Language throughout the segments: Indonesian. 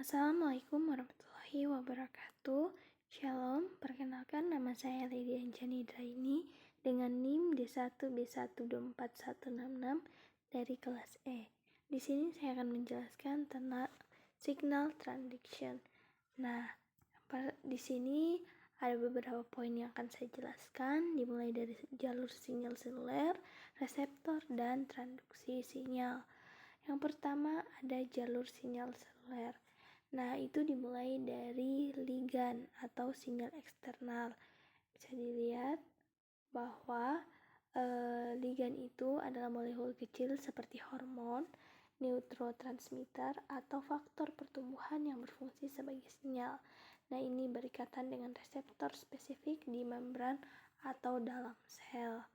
Assalamualaikum warahmatullahi wabarakatuh. Shalom, perkenalkan nama saya Lydia Anjani Draini dengan NIM D1B1241166 dari kelas E. Di sini saya akan menjelaskan tentang signal transduction. Nah, di sini ada beberapa poin yang akan saya jelaskan, dimulai dari jalur sinyal seluler, reseptor, dan transduksi sinyal. Yang pertama ada jalur sinyal seluler. Nah, itu dimulai dari ligan atau sinyal eksternal. Bisa dilihat bahwa ligan itu adalah molekul kecil seperti hormon, neurotransmitter, atau faktor pertumbuhan yang berfungsi sebagai sinyal. Nah, ini berikatan dengan reseptor spesifik di membran atau dalam sel.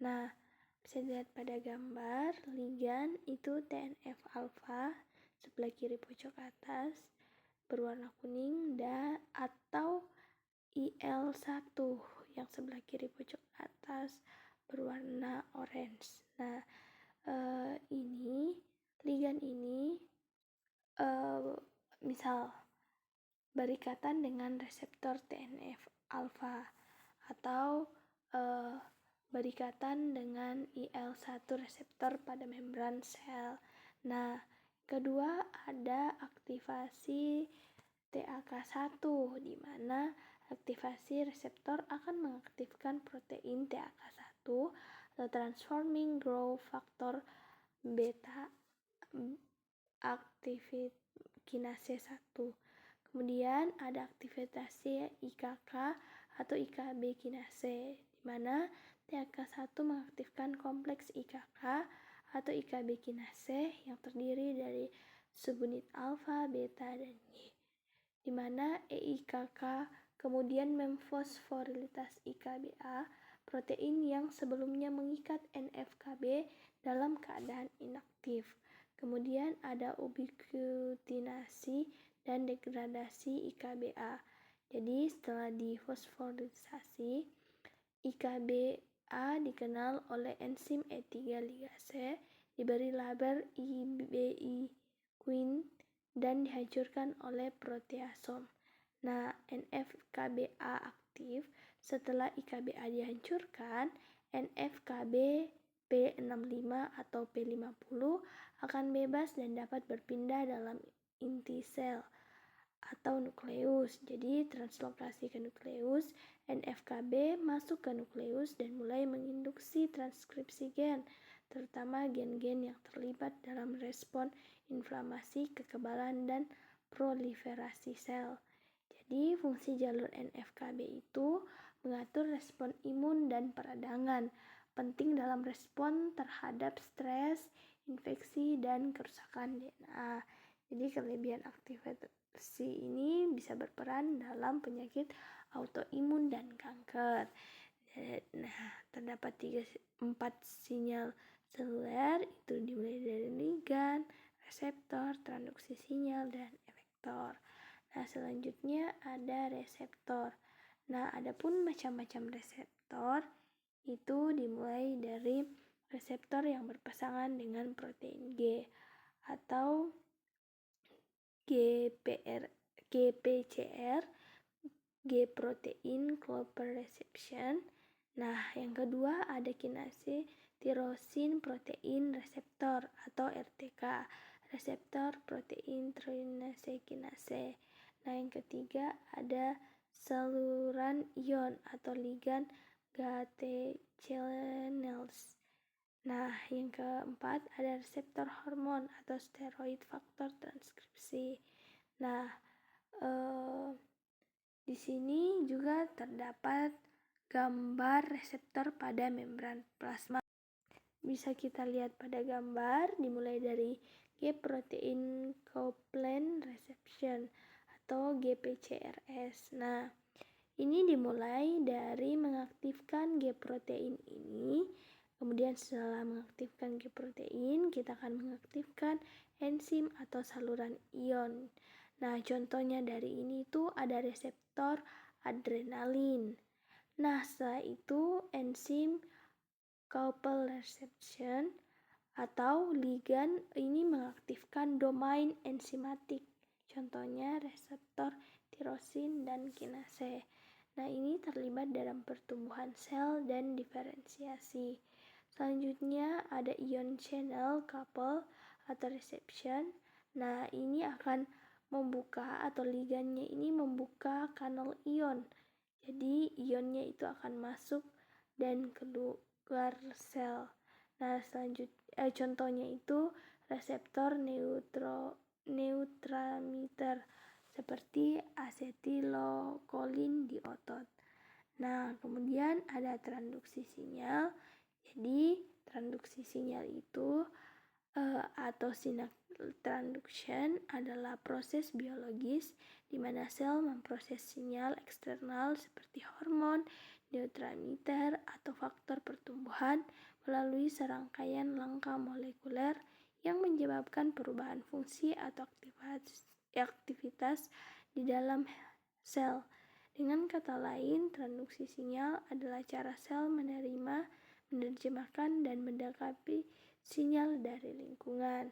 Nah, bisa dilihat pada gambar, ligan itu TNF-alfa sebelah kiri pojok atas berwarna kuning atau IL-1 yang sebelah kiri pojok atas berwarna orange. Nah, ligan ini misal berikatan dengan reseptor TNF-alfa atau berikatan dengan IL-1 reseptor pada membran sel. Nah, kedua ada aktivasi TAK1, di mana aktivasi reseptor akan mengaktifkan protein TAK1 atau Transforming Growth Factor beta kinase 1. Kemudian ada aktivasi IKK atau IKB kinase, di mana TAK1 mengaktifkan kompleks IKK atau IKB kinase yang terdiri dari subunit alfa, beta, dan Y, di mana EIKK kemudian memfosforilas IKBA, protein yang sebelumnya mengikat NF-kB dalam keadaan inaktif. Kemudian ada ubiquitinasi dan degradasi IKBA. Jadi setelah difosforilisasi, IKBA dikenal oleh enzim E3 ligase, diberi label IBI Queen, dan dihancurkan oleh proteasom. Nah, NF-kBA aktif. Setelah IKBA dihancurkan, NF-kB P65 atau P50 akan bebas dan dapat berpindah dalam inti sel atau nukleus. Jadi translokasi ke nukleus, NF-kB masuk ke nukleus dan mulai menginduksi transkripsi gen, terutama gen-gen yang terlibat dalam respon inflamasi, kekebalan, dan proliferasi sel. Jadi fungsi jalur NF-kB itu mengatur respon imun dan peradangan, penting dalam respon terhadap stres, infeksi, dan kerusakan DNA. Jadi kelebihan aktivasi ini bisa berperan dalam penyakit autoimun dan kanker. Nah, terdapat 4 sinyal seluler, itu dimulai dari ligan, reseptor, transduksi sinyal, dan efektor. Nah, selanjutnya ada reseptor. Nah, adapun macam-macam reseptor itu dimulai dari reseptor yang berpasangan dengan protein G atau GPCR, G protein Cooper reception. Nah, yang kedua ada kinase tirosin protein reseptor atau RTK, reseptor protein tyrosine kinase. Nah, yang ketiga ada saluran ion atau ligan Gt-channels. Nah, yang keempat ada reseptor hormon atau steroid faktor transkripsi. Nah, di sini juga terdapat gambar reseptor pada membran plasma. Bisa kita lihat pada gambar dimulai dari G protein coupled reception atau GPCRS. Nah, ini dimulai dari mengaktifkan G protein ini. Kemudian setelah mengaktifkan G protein, kita akan mengaktifkan enzim atau saluran ion. Nah, contohnya dari ini itu ada reseptor adrenalin. Nah, setelah itu enzim coupled reception atau ligan ini mengaktifkan domain enzimatik. Contohnya reseptor tirosin dan kinase. Nah, ini terlibat dalam pertumbuhan sel dan diferensiasi. Selanjutnya ada ion channel couple atau reception. Nah, ini akan membuka atau ligannya ini membuka kanal ion. Jadi ionnya itu akan masuk dan keluar sel. Nah, contohnya itu reseptor neurotransmitter seperti asetilkolin di otot. Nah, kemudian ada transduksi sinyal. Jadi, transduksi sinyal itu atau sinyal transduction adalah proses biologis di mana sel memproses sinyal eksternal seperti hormon, neurotransmitter, atau faktor pertumbuhan melalui serangkaian langkah molekuler yang menyebabkan perubahan fungsi atau aktivitas di dalam sel. Dengan kata lain, transduksi sinyal adalah cara sel menerjemahkan dan menangkapi sinyal dari lingkungan.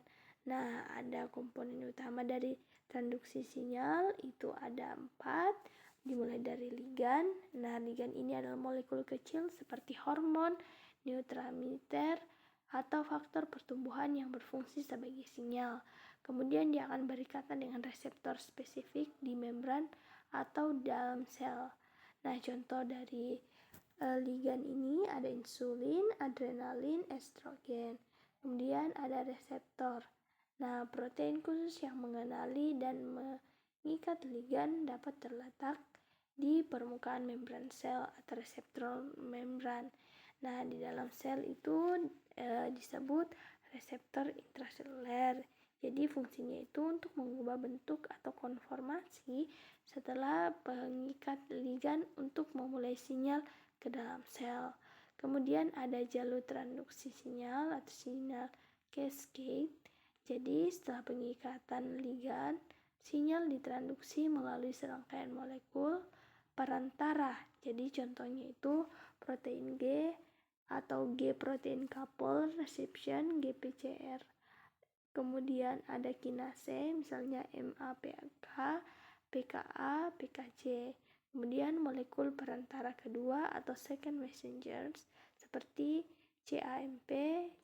Nah, ada komponen utama dari transduksi sinyal, itu ada 4, dimulai dari ligan. Nah, ligan ini adalah molekul kecil seperti hormon, neurotransmitter, atau faktor pertumbuhan yang berfungsi sebagai sinyal. Kemudian dia akan berikatan dengan reseptor spesifik di membran atau dalam sel. Nah, contoh dari ligan ini ada insulin, adrenalin, estrogen. Kemudian ada reseptor. Nah, protein khusus yang mengenali dan mengikat ligan dapat terletak di permukaan membran sel atau reseptor membran. Nah, di dalam sel itu disebut reseptor intraseluler. Jadi fungsinya itu untuk mengubah bentuk atau konformasi setelah pengikat ligan untuk memulai sinyal ke dalam sel. Kemudian ada jalur transduksi sinyal atau sinyal cascade. Jadi setelah pengikatan ligan, sinyal ditransduksi melalui serangkaian molekul perantara. Jadi contohnya itu protein G atau G protein couple reception GPCR. Kemudian ada kinase, misalnya MAPK, PKA, PKC. Kemudian molekul perantara kedua atau second messengers seperti CAMP,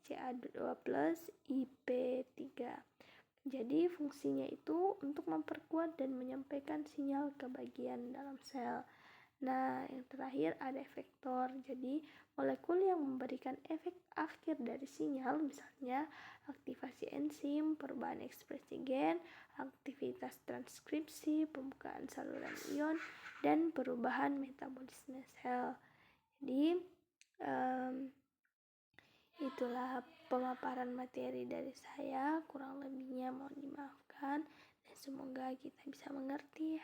CA2+, IP3. Jadi fungsinya itu untuk memperkuat dan menyampaikan sinyal ke bagian dalam sel. Nah, yang terakhir ada efektor. Jadi, molekul yang memberikan efek akhir dari sinyal, misalnya aktivasi enzim, perubahan ekspresi gen, aktivitas transkripsi, pembukaan saluran ion, dan perubahan metabolisme sel. Jadi, itulah pemaparan materi dari saya, kurang lebihnya mohon dimaafkan. Semoga kita bisa mengerti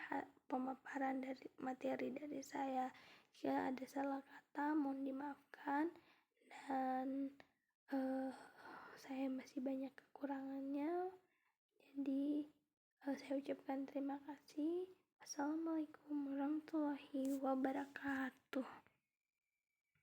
pemaparan dari materi dari saya. Jika ada salah kata mohon dimaafkan, dan saya masih banyak kekurangannya. Jadi saya ucapkan terima kasih. Wassalamualaikum warahmatullahi wabarakatuh.